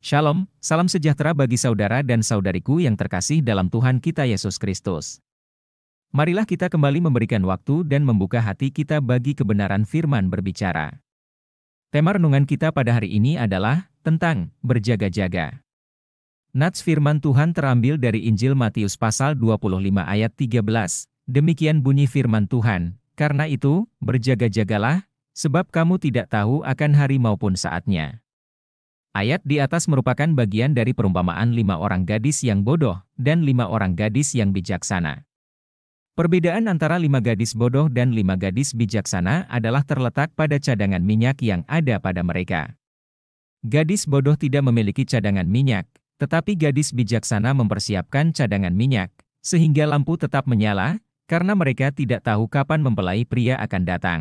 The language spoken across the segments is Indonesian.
Shalom, salam sejahtera bagi saudara dan saudariku yang terkasih dalam Tuhan kita Yesus Kristus. Marilah kita kembali memberikan waktu dan membuka hati kita bagi kebenaran firman berbicara. Tema renungan kita pada hari ini adalah tentang berjaga-jaga. Nats firman Tuhan terambil dari Injil Matius pasal 25 ayat 13. Demikian bunyi firman Tuhan, karena itu, berjaga-jagalah, sebab kamu tidak tahu akan hari maupun saatnya. Ayat di atas merupakan bagian dari perumpamaan 5 orang gadis yang bodoh dan 5 orang gadis yang bijaksana. Perbedaan antara 5 gadis bodoh dan 5 gadis bijaksana adalah terletak pada cadangan minyak yang ada pada mereka. Gadis bodoh tidak memiliki cadangan minyak, tetapi gadis bijaksana mempersiapkan cadangan minyak, sehingga lampu tetap menyala, karena mereka tidak tahu kapan mempelai pria akan datang.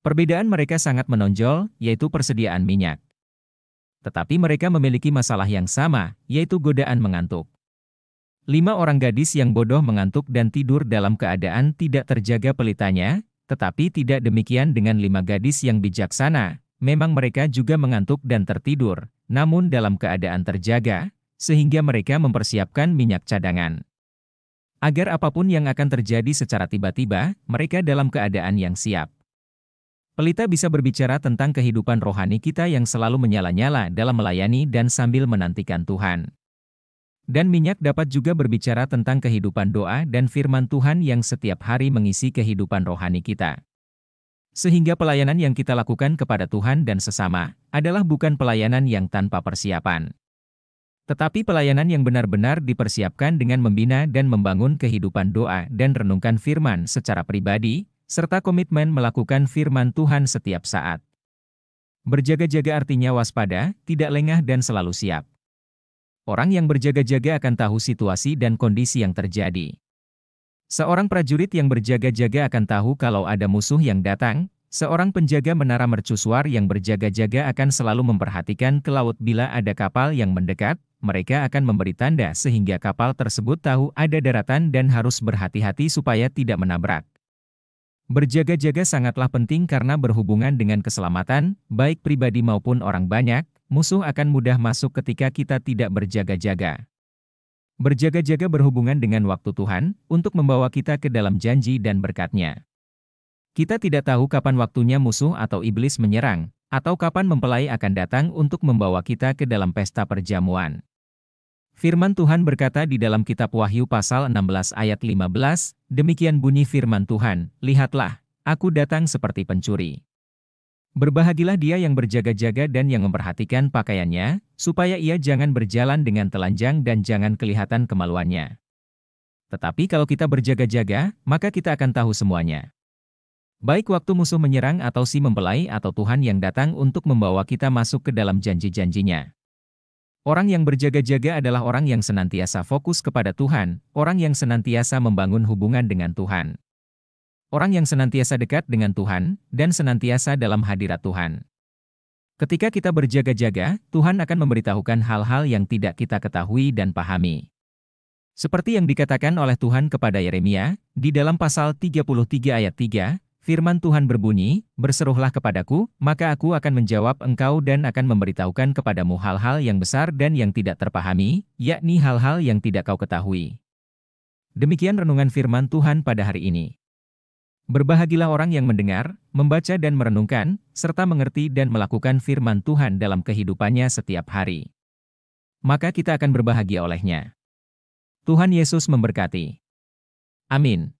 Perbedaan mereka sangat menonjol, yaitu persediaan minyak. Tetapi mereka memiliki masalah yang sama, yaitu godaan mengantuk. 5 orang gadis yang bodoh mengantuk dan tidur dalam keadaan tidak terjaga pelitanya, tetapi tidak demikian dengan 5 gadis yang bijaksana. Memang mereka juga mengantuk dan tertidur, namun dalam keadaan terjaga, sehingga mereka mempersiapkan minyak cadangan. Agar apapun yang akan terjadi secara tiba-tiba, mereka dalam keadaan yang siap. Pelita bisa berbicara tentang kehidupan rohani kita yang selalu menyala-nyala dalam melayani dan sambil menantikan Tuhan. Dan minyak dapat juga berbicara tentang kehidupan doa dan firman Tuhan yang setiap hari mengisi kehidupan rohani kita. Sehingga pelayanan yang kita lakukan kepada Tuhan dan sesama adalah bukan pelayanan yang tanpa persiapan. Tetapi pelayanan yang benar-benar dipersiapkan dengan membina dan membangun kehidupan doa dan renungkan firman secara pribadi, serta komitmen melakukan firman Tuhan setiap saat. Berjaga-jaga artinya waspada, tidak lengah dan selalu siap. Orang yang berjaga-jaga akan tahu situasi dan kondisi yang terjadi. Seorang prajurit yang berjaga-jaga akan tahu kalau ada musuh yang datang. Seorang penjaga menara mercusuar yang berjaga-jaga akan selalu memperhatikan ke laut bila ada kapal yang mendekat. Mereka akan memberi tanda sehingga kapal tersebut tahu ada daratan dan harus berhati-hati supaya tidak menabrak. Berjaga-jaga sangatlah penting karena berhubungan dengan keselamatan, baik pribadi maupun orang banyak. Musuh akan mudah masuk ketika kita tidak berjaga-jaga. Berjaga-jaga berhubungan dengan waktu Tuhan, untuk membawa kita ke dalam janji dan berkat-Nya. Kita tidak tahu kapan waktunya musuh atau iblis menyerang, atau kapan mempelai akan datang untuk membawa kita ke dalam pesta perjamuan. Firman Tuhan berkata di dalam kitab Wahyu pasal 16 ayat 15, demikian bunyi firman Tuhan, lihatlah, aku datang seperti pencuri. Berbahagilah dia yang berjaga-jaga dan yang memperhatikan pakaiannya, supaya ia jangan berjalan dengan telanjang dan jangan kelihatan kemaluannya. Tetapi kalau kita berjaga-jaga, maka kita akan tahu semuanya. Baik waktu musuh menyerang atau si mempelai atau Tuhan yang datang untuk membawa kita masuk ke dalam janji-janjinya. Orang yang berjaga-jaga adalah orang yang senantiasa fokus kepada Tuhan, orang yang senantiasa membangun hubungan dengan Tuhan. Orang yang senantiasa dekat dengan Tuhan, dan senantiasa dalam hadirat Tuhan. Ketika kita berjaga-jaga, Tuhan akan memberitahukan hal-hal yang tidak kita ketahui dan pahami. Seperti yang dikatakan oleh Tuhan kepada Yeremia, di dalam pasal 33 ayat 3, firman Tuhan berbunyi, berseruhlah kepadaku, maka aku akan menjawab engkau dan akan memberitahukan kepadamu hal-hal yang besar dan yang tidak terpahami, yakni hal-hal yang tidak kau ketahui. Demikian renungan firman Tuhan pada hari ini. Berbahagilah orang yang mendengar, membaca dan merenungkan, serta mengerti dan melakukan firman Tuhan dalam kehidupannya setiap hari. Maka kita akan berbahagia olehnya. Tuhan Yesus memberkati. Amin.